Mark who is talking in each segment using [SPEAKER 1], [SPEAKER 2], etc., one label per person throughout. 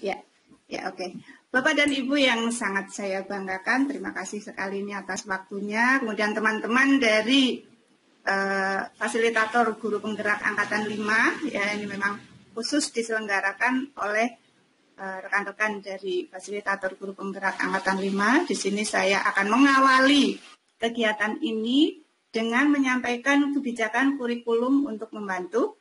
[SPEAKER 1] Ya, ya oke. Bapak dan Ibu yang sangat saya banggakan, terima kasih sekali ini atas waktunya. Kemudian teman-teman dari fasilitator guru penggerak angkatan 5, ya ini memang khusus diselenggarakan oleh rekan-rekan dari fasilitator guru penggerak angkatan 5. Di sini saya akan mengawali kegiatan ini dengan menyampaikan kebijakan kurikulum untuk membantu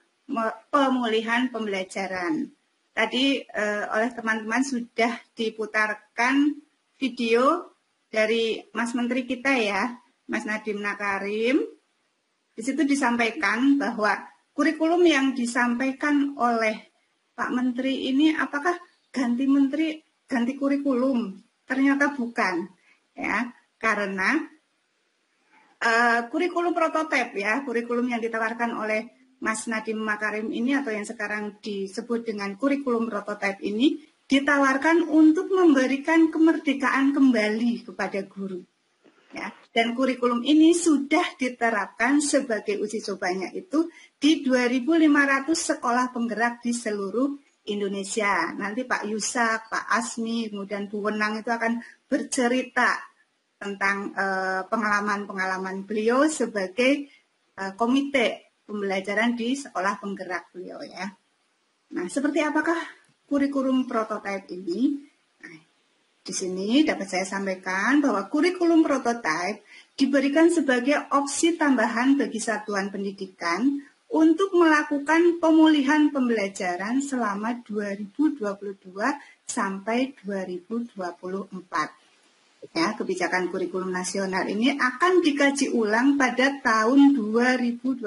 [SPEAKER 1] pemulihan pembelajaran. Tadi oleh teman-teman sudah diputarkan video dari Mas Menteri kita ya, Mas Nadiem Makarim. Di situ disampaikan bahwa kurikulum yang disampaikan oleh Pak Menteri ini apakah ganti menteri, ganti kurikulum? Ternyata bukan, ya, karena kurikulum prototipe ya, kurikulum yang ditawarkan oleh Mas Nadiem Makarim ini atau yang sekarang disebut dengan kurikulum prototipe ini ditawarkan untuk memberikan kemerdekaan kembali kepada guru. Ya, dan kurikulum ini sudah diterapkan sebagai uji cobanya itu di 2.500 sekolah penggerak di seluruh Indonesia. Nanti Pak Yusak, Pak Asmi, kemudian Bu Wenang itu akan bercerita tentang pengalaman-pengalaman beliau sebagai komite pembelajaran di sekolah penggerak beliau ya. Nah, seperti apakah kurikulum prototipe ini? Di sini dapat saya sampaikan bahwa kurikulum prototipe diberikan sebagai opsi tambahan bagi satuan pendidikan untuk melakukan pemulihan pembelajaran selama 2022 sampai 2024. Ya, kebijakan kurikulum nasional ini akan dikaji ulang pada tahun 2024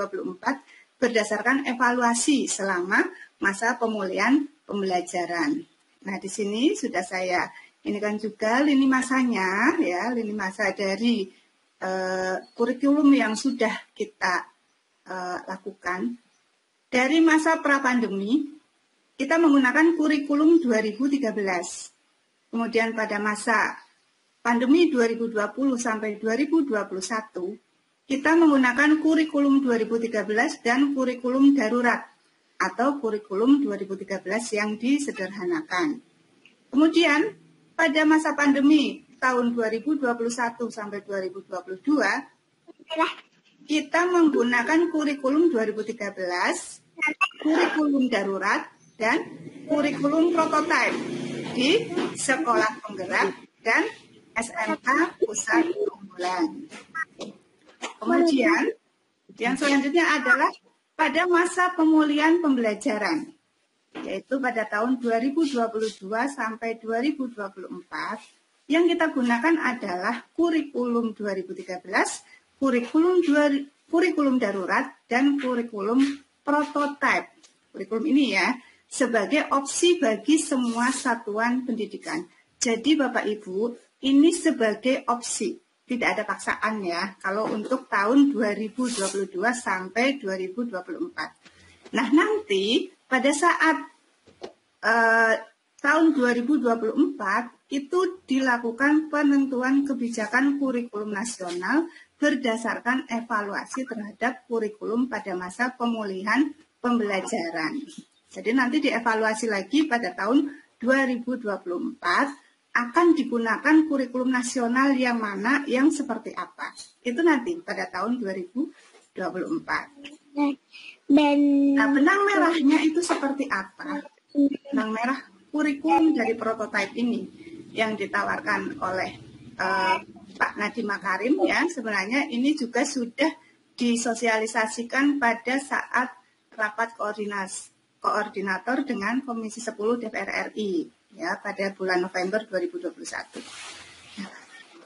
[SPEAKER 1] berdasarkan evaluasi selama masa pemulihan pembelajaran. Nah, di sini sudah saya ini kan juga lini masanya, ya, lini masa dari kurikulum yang sudah kita lakukan. Dari masa pra-pandemi, kita menggunakan kurikulum 2013. Kemudian pada masa pandemi 2020 sampai 2021, kita menggunakan kurikulum 2013 dan kurikulum darurat atau kurikulum 2013 yang disederhanakan. Kemudian pada masa pandemi tahun 2021 sampai 2022, kita menggunakan kurikulum 2013, kurikulum darurat, dan kurikulum prototipe di sekolah penggerak dan SMK pusat unggulan. Kemudian, yang selanjutnya adalah pada masa pemulihan pembelajaran, yaitu pada tahun 2022 sampai 2024, yang kita gunakan adalah kurikulum 2013, kurikulum darurat, dan kurikulum prototipe. Kurikulum ini ya, sebagai opsi bagi semua satuan pendidikan. Jadi Bapak Ibu, ini sebagai opsi, tidak ada paksaan ya, kalau untuk tahun 2022 sampai 2024. Nah nanti, pada saat tahun 2024 itu dilakukan penentuan kebijakan kurikulum nasional berdasarkan evaluasi terhadap kurikulum pada masa pemulihan pembelajaran. Jadi nanti dievaluasi lagi pada tahun 2024 akan digunakan kurikulum nasional yang mana, yang seperti apa. Itu nanti pada tahun 2024. Nah, benang merahnya itu seperti apa? Benang merah kurikulum dari prototipe ini yang ditawarkan oleh Pak Nadiem Makarim ya, sebenarnya ini juga sudah disosialisasikan pada saat rapat koordinator dengan Komisi 10 DPR RI ya pada bulan November 2021.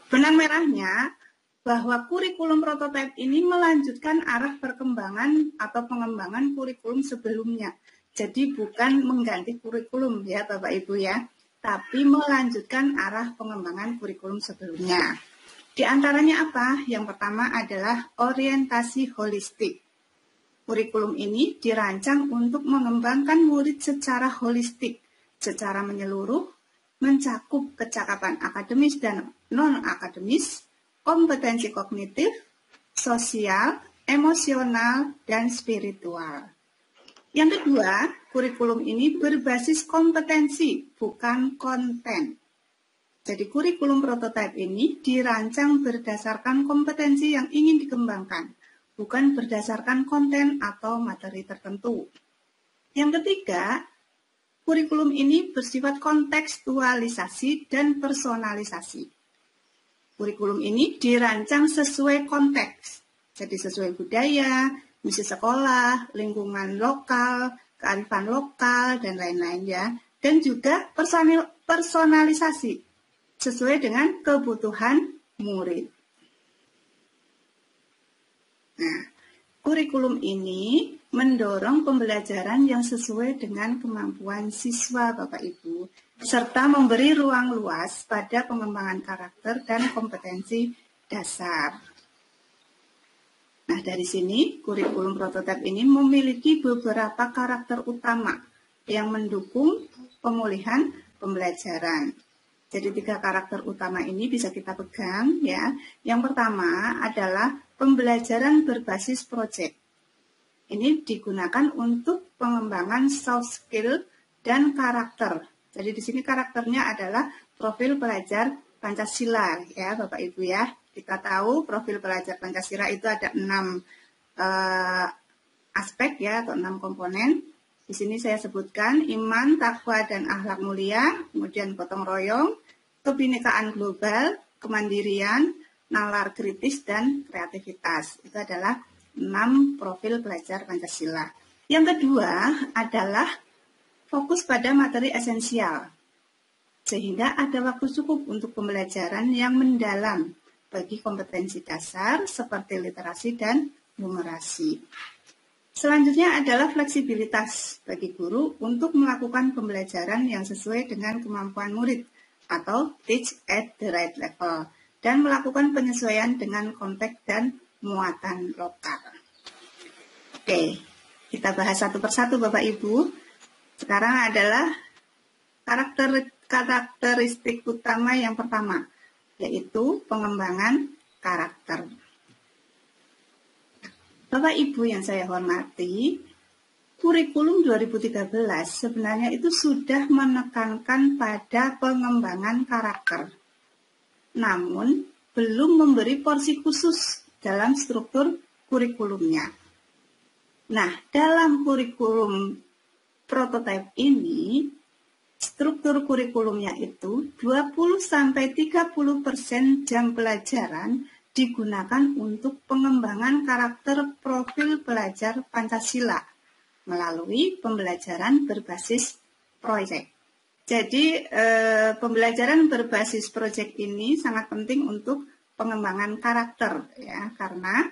[SPEAKER 1] Benang merahnya bahwa kurikulum prototipe ini melanjutkan arah perkembangan atau pengembangan kurikulum sebelumnya. Jadi bukan mengganti kurikulum ya Bapak Ibu ya, tapi melanjutkan arah pengembangan kurikulum sebelumnya. Di antaranya apa? Yang pertama adalah orientasi holistik. Kurikulum ini dirancang untuk mengembangkan murid secara holistik, secara menyeluruh, mencakup kecakapan akademis dan non-akademis, kompetensi kognitif, sosial, emosional, dan spiritual. Yang kedua, kurikulum ini berbasis kompetensi, bukan konten. Jadi kurikulum prototipe ini dirancang berdasarkan kompetensi yang ingin dikembangkan, bukan berdasarkan konten atau materi tertentu. Yang ketiga, kurikulum ini bersifat kontekstualisasi dan personalisasi. Kurikulum ini dirancang sesuai konteks, jadi sesuai budaya, misi sekolah, lingkungan lokal, kearifan lokal, dan lain-lain ya. Dan juga personalisasi, sesuai dengan kebutuhan murid. Nah, kurikulum ini mendorong pembelajaran yang sesuai dengan kemampuan siswa, Bapak Ibu, serta memberi ruang luas pada pengembangan karakter dan kompetensi dasar. Nah, dari sini kurikulum prototipe ini memiliki beberapa karakter utama yang mendukung pemulihan pembelajaran. Jadi 3 karakter utama ini bisa kita pegang ya. Yang pertama adalah pembelajaran berbasis proyek. Ini digunakan untuk pengembangan soft skill dan karakter. Jadi di sini karakternya adalah profil pelajar Pancasila ya Bapak Ibu ya. Kita tahu profil pelajar Pancasila itu ada 6 aspek ya atau 6 komponen. Di sini saya sebutkan iman, takwa, dan akhlak mulia, kemudian gotong royong, kebinekaan global, kemandirian, nalar kritis, dan kreativitas. Itu adalah 6 profil pelajar Pancasila. Yang kedua adalah fokus pada materi esensial, sehingga ada waktu cukup untuk pembelajaran yang mendalam bagi kompetensi dasar seperti literasi dan numerasi. Selanjutnya adalah fleksibilitas bagi guru untuk melakukan pembelajaran yang sesuai dengan kemampuan murid atau teach at the right level dan melakukan penyesuaian dengan konteks dan muatan lokal. Oke, kita bahas satu persatu Bapak Ibu. Sekarang adalah karakteristik utama yang pertama, yaitu pengembangan karakter. Bapak Ibu yang saya hormati, kurikulum 2013 sebenarnya itu sudah menekankan pada pengembangan karakter. Namun, belum memberi porsi khusus dalam struktur kurikulumnya. Nah, dalam kurikulum prototipe ini, struktur kurikulumnya itu 20-30% jam pelajaran digunakan untuk pengembangan karakter profil pelajar Pancasila melalui pembelajaran berbasis proyek. Jadi pembelajaran berbasis proyek ini sangat penting untuk pengembangan karakter ya, karena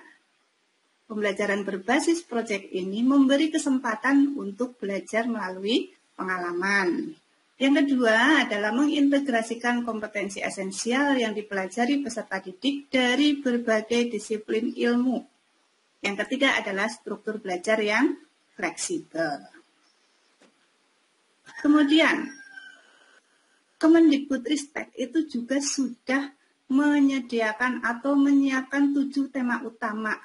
[SPEAKER 1] pembelajaran berbasis proyek ini memberi kesempatan untuk belajar melalui pengalaman. Yang kedua adalah mengintegrasikan kompetensi esensial yang dipelajari peserta didik dari berbagai disiplin ilmu. Yang ketiga adalah struktur belajar yang fleksibel. Kemudian, Kemendikbudristek itu juga sudah menyediakan atau menyiapkan 7 tema utama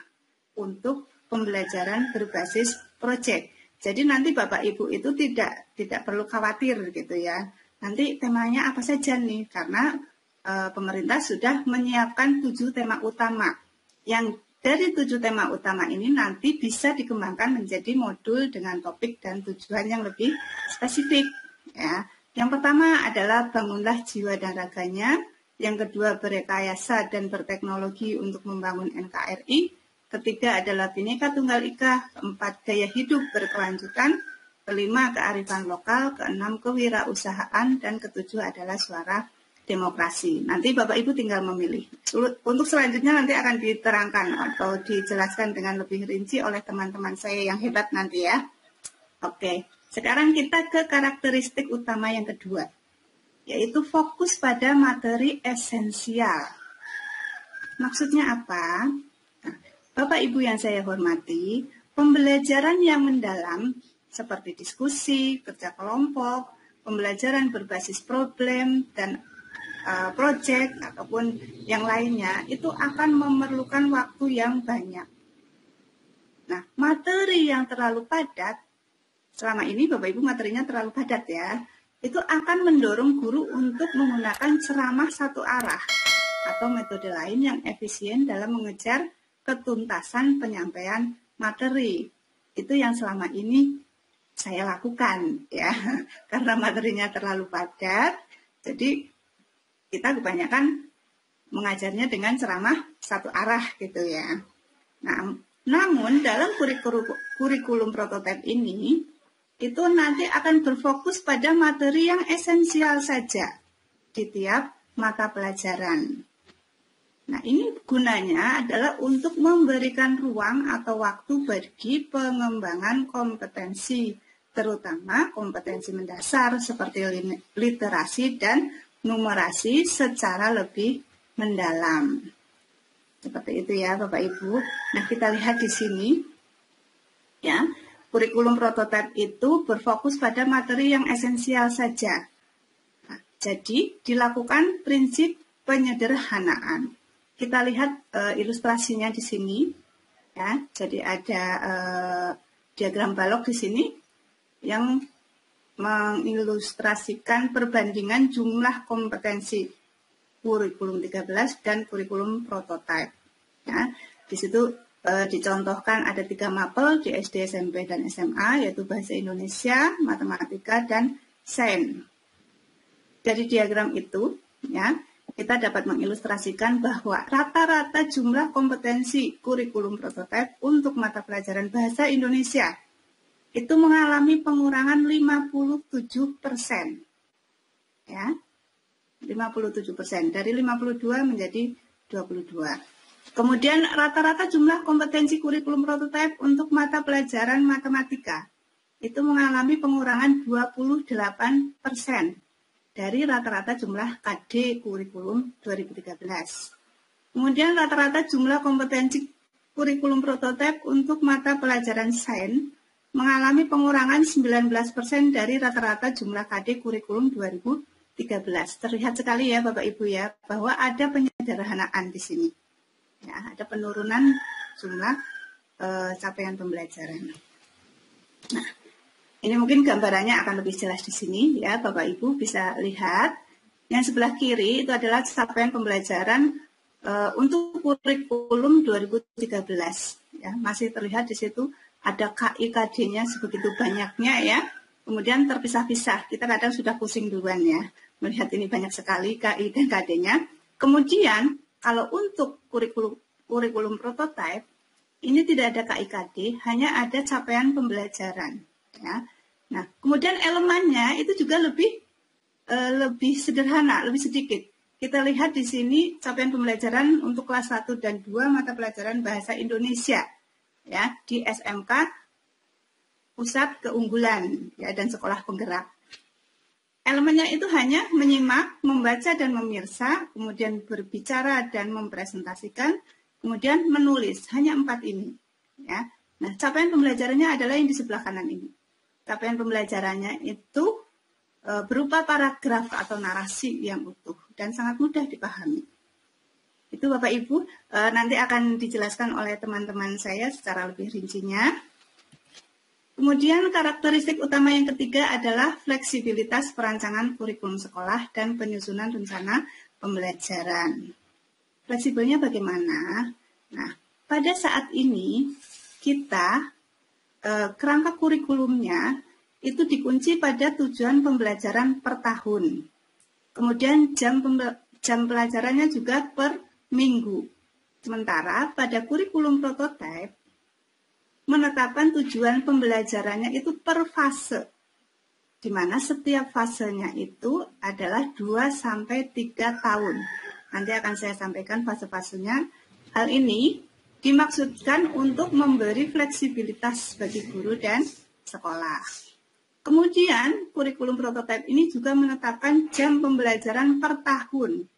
[SPEAKER 1] untuk pembelajaran berbasis proyek. Jadi nanti Bapak Ibu itu tidak perlu khawatir gitu ya. Nanti temanya apa saja nih, karena pemerintah sudah menyiapkan 7 tema utama. Yang dari 7 tema utama ini nanti bisa dikembangkan menjadi modul dengan topik dan tujuan yang lebih spesifik. Ya. Yang pertama adalah bangunlah jiwa dan raganya. Yang kedua berrekayasa dan berteknologi untuk membangun NKRI. Ketiga adalah Bhinneka Tunggal Ika, keempat gaya hidup berkelanjutan, kelima kearifan lokal, keenam kewirausahaan, dan ketujuh adalah suara demokrasi. Nanti Bapak Ibu tinggal memilih. Untuk selanjutnya nanti akan diterangkan atau dijelaskan dengan lebih rinci oleh teman-teman saya yang hebat nanti ya. Oke, sekarang kita ke karakteristik utama yang kedua, yaitu fokus pada materi esensial. Maksudnya apa? Bapak Ibu yang saya hormati, pembelajaran yang mendalam seperti diskusi, kerja kelompok, pembelajaran berbasis problem dan proyek ataupun yang lainnya itu akan memerlukan waktu yang banyak. Nah, materi yang terlalu padat selama ini Bapak Ibu materinya terlalu padat ya, itu akan mendorong guru untuk menggunakan ceramah satu arah atau metode lain yang efisien dalam mengejar ketuntasan penyampaian materi. Itu yang selama ini saya lakukan ya, karena materinya terlalu padat, jadi kita kebanyakan mengajarnya dengan ceramah satu arah gitu ya. Nah, namun dalam kurikulum prototipe ini, itu nanti akan berfokus pada materi yang esensial saja di tiap mata pelajaran. Nah, ini gunanya adalah untuk memberikan ruang atau waktu bagi pengembangan kompetensi, terutama kompetensi mendasar seperti literasi dan numerasi secara lebih mendalam. Seperti itu ya Bapak Ibu. Nah, kita lihat di sini ya, kurikulum prototipe itu berfokus pada materi yang esensial saja. Nah, jadi dilakukan prinsip penyederhanaan. Kita lihat ilustrasinya di sini ya. Jadi ada diagram balok di sini yang mengilustrasikan perbandingan jumlah kompetensi kurikulum 13 dan kurikulum prototipe. Ya, di situ dicontohkan ada 3 mapel di SD, SMP, dan SMA, yaitu Bahasa Indonesia, Matematika, dan Sains. Dari diagram itu, ya, kita dapat mengilustrasikan bahwa rata-rata jumlah kompetensi kurikulum prototipe untuk mata pelajaran Bahasa Indonesia itu mengalami pengurangan 57%. Ya. 57%, dari 52 menjadi 22. Kemudian rata-rata jumlah kompetensi kurikulum prototipe untuk mata pelajaran matematika itu mengalami pengurangan 28% dari rata-rata jumlah KD kurikulum 2013. Kemudian rata-rata jumlah kompetensi kurikulum prototipe untuk mata pelajaran sains mengalami pengurangan 19% dari rata-rata jumlah KD kurikulum 2013. Terlihat sekali ya Bapak Ibu ya, bahwa ada penyederhanaan di sini. Ya, ada penurunan jumlah capaian pembelajaran. Nah, ini mungkin gambarannya akan lebih jelas di sini ya, Bapak Ibu bisa lihat. Yang sebelah kiri itu adalah capaian pembelajaran untuk kurikulum 2013. Ya, masih terlihat di situ ada KI-KD-nya sebegitu banyaknya ya. Kemudian terpisah-pisah. Kita kadang sudah pusing duluan ya, melihat ini banyak sekali KI dan KD-nya. Kemudian kalau untuk kurikulum prototipe, ini tidak ada KI-KD, hanya ada capaian pembelajaran. Ya. Nah, kemudian elemennya itu juga lebih sederhana, lebih sedikit. Kita lihat di sini capaian pembelajaran untuk kelas 1 dan 2 mata pelajaran Bahasa Indonesia. Ya, di SMK Pusat Keunggulan ya, dan Sekolah Penggerak. Elemennya itu hanya menyimak, membaca dan memirsa, kemudian berbicara dan mempresentasikan, kemudian menulis. Hanya 4 ini. Ya. Nah, capaian pembelajarannya adalah yang di sebelah kanan ini. Capaian pembelajarannya itu berupa paragraf atau narasi yang utuh dan sangat mudah dipahami. Itu Bapak Ibu nanti akan dijelaskan oleh teman-teman saya secara lebih rincinya. Kemudian karakteristik utama yang ketiga adalah fleksibilitas perancangan kurikulum sekolah dan penyusunan rencana pembelajaran. Fleksibelnya bagaimana? Nah, pada saat ini kita kerangka kurikulumnya itu dikunci pada tujuan pembelajaran per tahun. Kemudian jam pelajarannya juga per minggu. Sementara pada kurikulum prototipe menetapkan tujuan pembelajarannya itu per fase, di mana setiap fasenya itu adalah 2-3 tahun. Nanti akan saya sampaikan fase-fasenya. Hal ini dimaksudkan untuk memberi fleksibilitas bagi guru dan sekolah. Kemudian kurikulum prototipe ini juga menetapkan jam pembelajaran per tahun,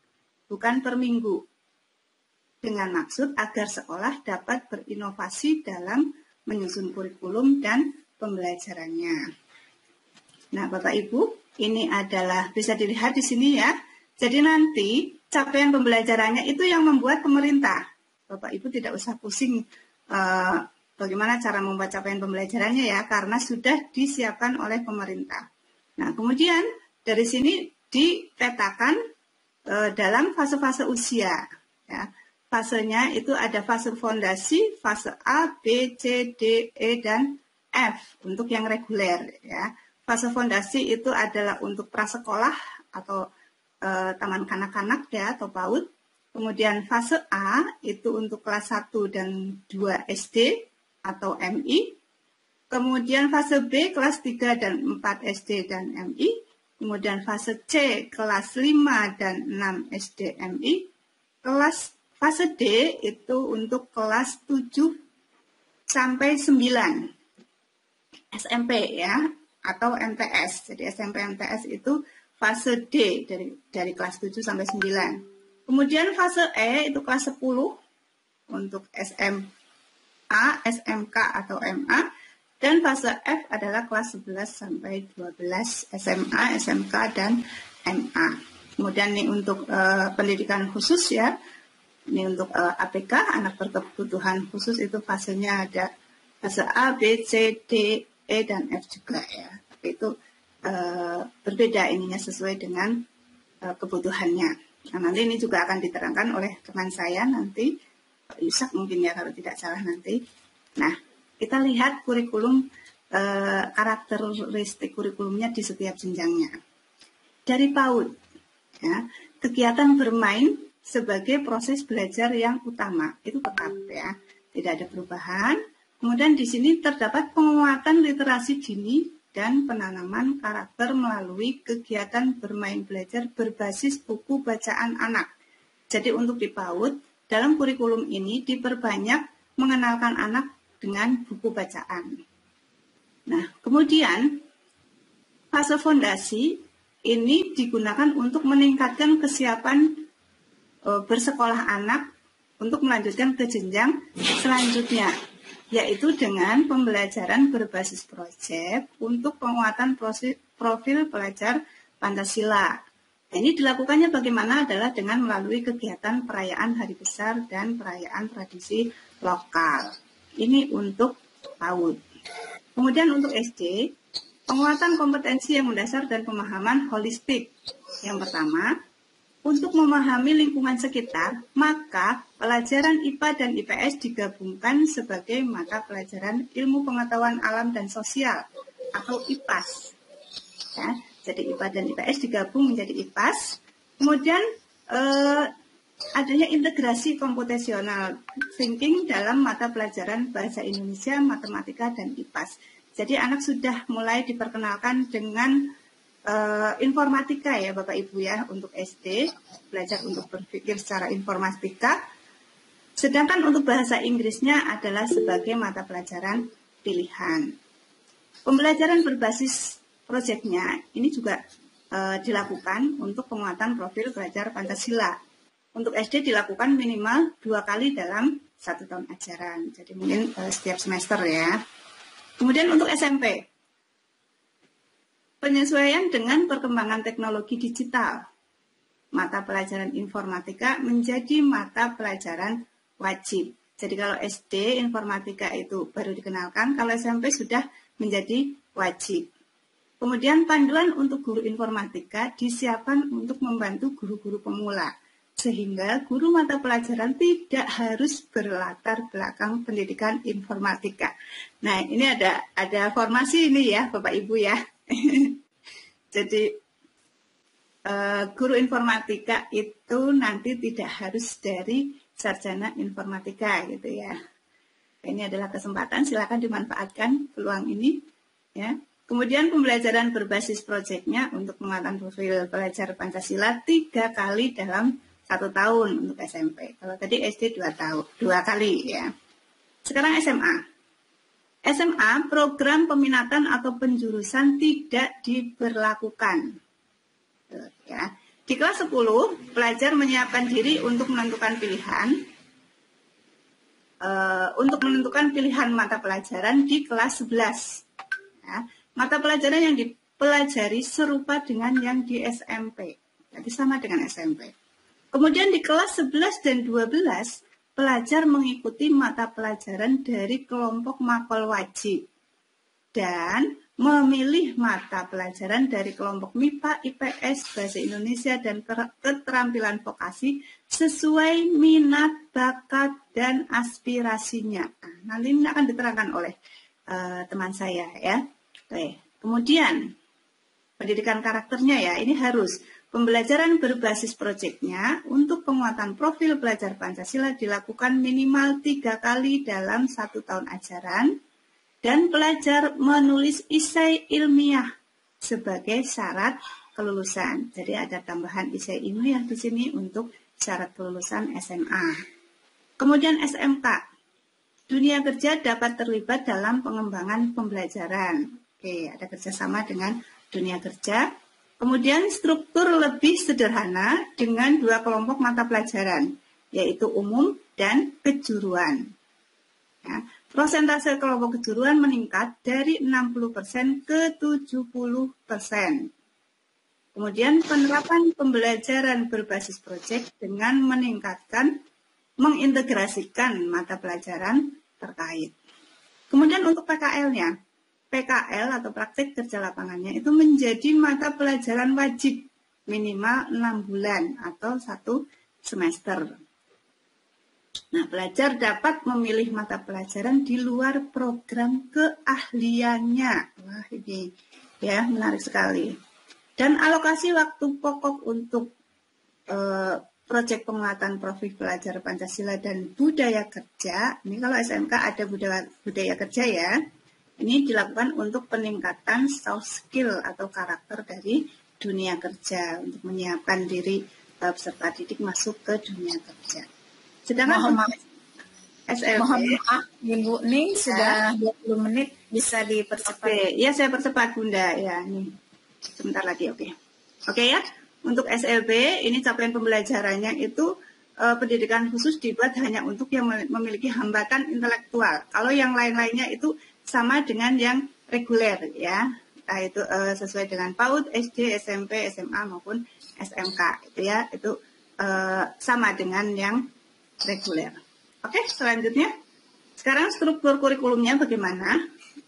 [SPEAKER 1] bukan per minggu, dengan maksud agar sekolah dapat berinovasi dalam menyusun kurikulum dan pembelajarannya. Nah, Bapak Ibu, ini adalah bisa dilihat di sini ya. Jadi nanti capaian pembelajarannya itu yang membuat pemerintah. Bapak Ibu tidak usah pusing bagaimana cara membuat capaian pembelajarannya ya, karena sudah disiapkan oleh pemerintah. Nah, kemudian dari sini dipetakan dalam fase-fase usia. Ya. Fasenya itu ada fase fondasi, fase A, B, C, D, E, dan F untuk yang reguler. Ya. Fase fondasi itu adalah untuk prasekolah atau taman kanak-kanak ya, atau PAUD. Kemudian fase A itu untuk kelas 1 dan 2 SD atau MI. Kemudian fase B kelas 3 dan 4 SD dan MI. Kemudian fase C kelas 5 dan 6 SD MI. Fase D itu untuk kelas 7 sampai 9 SMP ya, atau MTS. Jadi SMP MTS itu fase D dari kelas 7 sampai 9. Kemudian fase E itu kelas 10 untuk SMA, SMK atau MA. Dan fase F adalah kelas 11 sampai 12 SMA, SMK, dan MA. Kemudian ini untuk pendidikan khusus ya. Ini untuk APK, anak berkebutuhan khusus, itu fasenya ada fase A, B, C, D, E, dan F juga ya. Tapi itu berbeda ininya sesuai dengan kebutuhannya. Nah, nanti ini juga akan diterangkan oleh teman saya nanti, Pak Yusak mungkin ya kalau tidak salah nanti. Nah, kita lihat kurikulum, karakteristik kurikulumnya di setiap jenjangnya. Dari PAUD, ya, kegiatan bermain sebagai proses belajar yang utama, itu tetap ya, tidak ada perubahan. Kemudian di sini terdapat penguatan literasi dini dan penanaman karakter melalui kegiatan bermain belajar berbasis buku bacaan anak. Jadi untuk di PAUD, dalam kurikulum ini diperbanyak mengenalkan anak dengan buku bacaan. Nah, kemudian fase fondasi ini digunakan untuk meningkatkan kesiapan bersekolah anak untuk melanjutkan ke jenjang selanjutnya, yaitu dengan pembelajaran berbasis proyek untuk penguatan profil pelajar Pancasila. Ini dilakukannya bagaimana adalah dengan melalui kegiatan perayaan hari besar dan perayaan tradisi lokal. Ini untuk PAUD. Kemudian untuk SD, penguatan kompetensi yang mendasar dan pemahaman holistik. Yang pertama, untuk memahami lingkungan sekitar, maka pelajaran IPA dan IPS digabungkan sebagai mata pelajaran ilmu pengetahuan alam dan sosial atau IPAS. Ya, jadi IPA dan IPS digabung menjadi IPAS. Kemudian adanya integrasi komputasional thinking dalam mata pelajaran bahasa Indonesia, matematika, dan IPAS. Jadi anak sudah mulai diperkenalkan dengan informatika ya Bapak Ibu ya, untuk SD, belajar untuk berpikir secara informatika. Sedangkan untuk bahasa Inggrisnya adalah sebagai mata pelajaran pilihan. Pembelajaran berbasis proyeknya ini juga dilakukan untuk penguatan profil pelajar Pancasila. Untuk SD dilakukan minimal 2 kali dalam 1 tahun ajaran. Jadi mungkin setiap semester ya. Kemudian untuk SMP, penyesuaian dengan perkembangan teknologi digital. Mata pelajaran informatika menjadi mata pelajaran wajib. Jadi kalau SD informatika itu baru dikenalkan, kalau SMP sudah menjadi wajib. Kemudian panduan untuk guru informatika disiapkan untuk membantu guru-guru pemula. Sehingga guru mata pelajaran tidak harus berlatar belakang pendidikan informatika. Nah, ini ada formasi ini ya Bapak Ibu ya. Jadi guru informatika itu nanti tidak harus dari sarjana informatika gitu ya. Ini adalah kesempatan, silakan dimanfaatkan peluang ini ya. Kemudian pembelajaran berbasis proyeknya untuk penguatan profil pelajar Pancasila 3 kali dalam 1 tahun untuk SMP. Kalau tadi SD 2 kali ya. Sekarang SMA. SMA, program peminatan atau penjurusan tidak diberlakukan. Ya. Di kelas 10, pelajar menyiapkan diri untuk menentukan pilihan. Untuk menentukan pilihan mata pelajaran di kelas 11. Ya. Mata pelajaran yang dipelajari serupa dengan yang di SMP. Jadi sama dengan SMP. Kemudian di kelas 11 dan 12, pelajar mengikuti mata pelajaran dari kelompok mapel wajib dan memilih mata pelajaran dari kelompok MIPA, IPS, Bahasa Indonesia, dan keterampilan vokasi sesuai minat, bakat, dan aspirasinya. Nah, nanti ini akan diterangkan oleh teman saya ya. Oke. Kemudian pendidikan karakternya ya, ini harus pembelajaran berbasis proyeknya untuk penguatan profil pelajar Pancasila dilakukan minimal 3 kali dalam 1 tahun ajaran. Dan pelajar menulis esai ilmiah sebagai syarat kelulusan. Jadi ada tambahan esai ilmiah di sini untuk syarat kelulusan SMA. Kemudian SMK. Dunia kerja dapat terlibat dalam pengembangan pembelajaran. Oke, ada kerjasama dengan dunia kerja. Kemudian struktur lebih sederhana dengan 2 kelompok mata pelajaran, yaitu umum dan kejuruan. Ya, prosentase kelompok kejuruan meningkat dari 60% ke 70%. Kemudian penerapan pembelajaran berbasis proyek dengan mengintegrasikan mata pelajaran terkait. Kemudian untuk PKL-nya, PKL atau praktik kerja lapangannya itu menjadi mata pelajaran wajib minimal 6 bulan atau 1 semester. Nah, pelajar dapat memilih mata pelajaran di luar program keahliannya. Wah, ini ya menarik sekali. Dan alokasi waktu pokok untuk proyek penguatan profil pelajar Pancasila dan budaya kerja. Ini kalau SMK ada budaya kerja ya. Ini dilakukan untuk peningkatan soft skill atau karakter dari dunia kerja untuk menyiapkan diri peserta didik masuk ke dunia kerja. Sedangkan
[SPEAKER 2] mohon maaf, Ibu nih
[SPEAKER 1] ya.
[SPEAKER 2] Sudah 20 menit, bisa dipercepat.
[SPEAKER 1] Oke, ya saya percepat Bunda ya. Nih, sebentar lagi, oke. Oke ya, untuk SLB ini capaian pembelajarannya itu pendidikan khusus dibuat hanya untuk yang memiliki hambatan intelektual. Kalau yang lain-lainnya itu sama dengan yang reguler ya. Nah, itu sesuai dengan PAUD, SD, SMP, SMA maupun SMK itu ya, itu sama dengan yang reguler. Oke, selanjutnya. Sekarang struktur kurikulumnya bagaimana?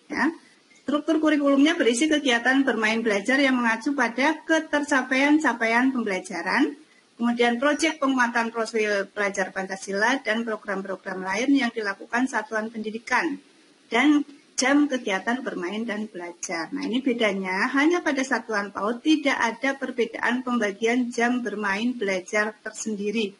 [SPEAKER 1] Ya. Struktur kurikulumnya berisi kegiatan bermain belajar yang mengacu pada ketercapaian-capaian pembelajaran, kemudian proyek penguatan profil pelajar Pancasila dan program-program lain yang dilakukan satuan pendidikan, dan jam kegiatan bermain dan belajar. Nah, ini bedanya, hanya pada satuan PAUD tidak ada perbedaan pembagian jam bermain belajar tersendiri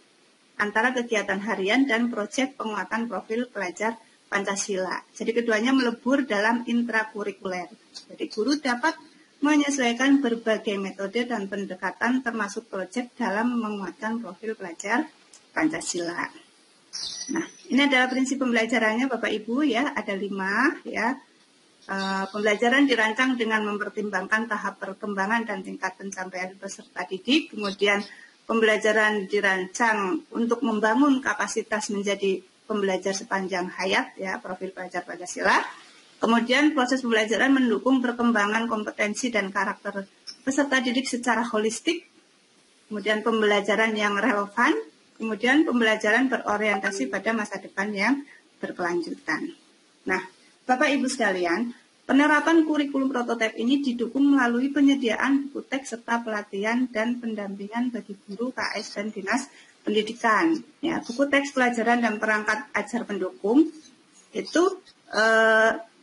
[SPEAKER 1] antara kegiatan harian dan proyek penguatan profil pelajar Pancasila. Jadi keduanya melebur dalam intrakurikuler. Jadi guru dapat menyesuaikan berbagai metode dan pendekatan termasuk proyek dalam menguatkan profil pelajar Pancasila. Nah, ini adalah prinsip pembelajarannya Bapak Ibu ya, ada 5 ya. Pembelajaran dirancang dengan mempertimbangkan tahap perkembangan dan tingkat pencapaian peserta didik, kemudian pembelajaran dirancang untuk membangun kapasitas menjadi pembelajar sepanjang hayat, ya, profil pelajar Pancasila. Kemudian proses pembelajaran mendukung perkembangan kompetensi dan karakter peserta didik secara holistik. Kemudian pembelajaran yang relevan. Kemudian pembelajaran berorientasi pada masa depan yang berkelanjutan. Nah, Bapak Ibu sekalian, penerapan kurikulum prototipe ini didukung melalui penyediaan buku teks serta pelatihan dan pendampingan bagi guru, KS, dan Dinas Pendidikan. Ya, buku teks pelajaran dan perangkat ajar pendukung itu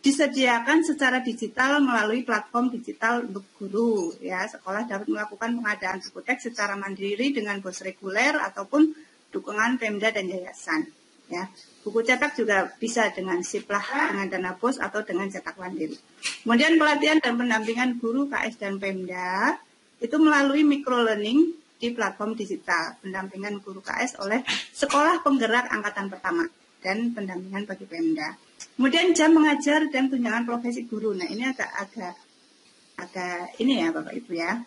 [SPEAKER 1] disediakan secara digital melalui platform digital untuk guru. Ya, sekolah dapat melakukan pengadaan buku teks secara mandiri dengan bos reguler ataupun dukungan Pemda dan yayasan. Ya, buku cetak juga bisa dengan siplah dengan dana bos atau dengan cetak mandiri. Kemudian pelatihan dan pendampingan guru, KS, dan Pemda itu melalui microlearning di platform digital, pendampingan guru KS oleh sekolah penggerak angkatan pertama dan pendampingan bagi Pemda. Kemudian jam mengajar dan tunjangan profesi guru. Nah, ini agak ini ya Bapak Ibu ya.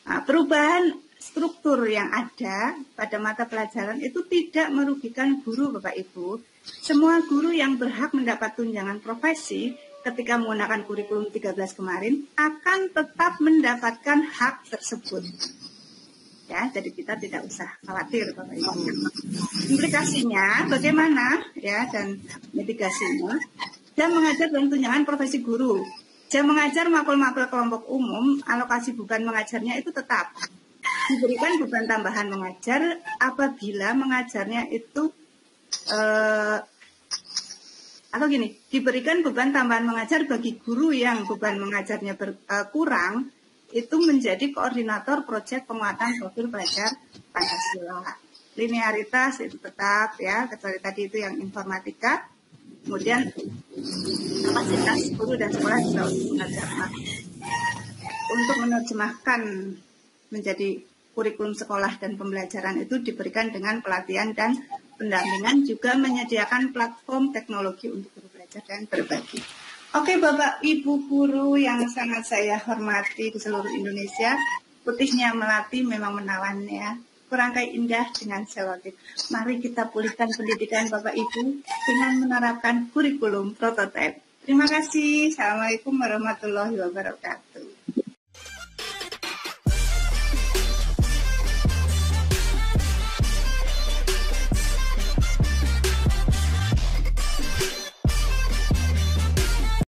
[SPEAKER 1] Nah, perubahan struktur yang ada pada mata pelajaran itu tidak merugikan guru Bapak Ibu. Semua guru yang berhak mendapat tunjangan profesi ketika menggunakan kurikulum 13 kemarin akan tetap mendapatkan hak tersebut. Ya, jadi kita tidak usah khawatir Bapak Ibu. Implikasinya bagaimana ya dan mitigasinya? Jam mengajar dan tunjangan profesi guru. Jam mengajar mapel-mapel kelompok umum, alokasi beban mengajarnya itu tetap. Diberikan beban tambahan mengajar apabila mengajarnya itu atau gini, diberikan beban tambahan mengajar bagi guru yang beban mengajarnya kurang, itu menjadi koordinator proyek penguatan profil pelajar Pancasila. Linearitas itu tetap ya, kecuali tadi itu yang informatika. Kemudian kapasitas guru dan sekolah juga untuk menerjemahkan menjadi kurikulum sekolah dan pembelajaran itu diberikan dengan pelatihan dan pendampingan, juga menyediakan platform teknologi untuk guru belajar dan berbagi. Oke Bapak Ibu guru yang sangat saya hormati di seluruh Indonesia, putihnya Melati memang menawan ya. Kurangkai indah dengan selotip. Mari kita pulihkan pendidikan Bapak Ibu dengan menerapkan kurikulum prototipe. Terima kasih. Assalamualaikum warahmatullahi wabarakatuh.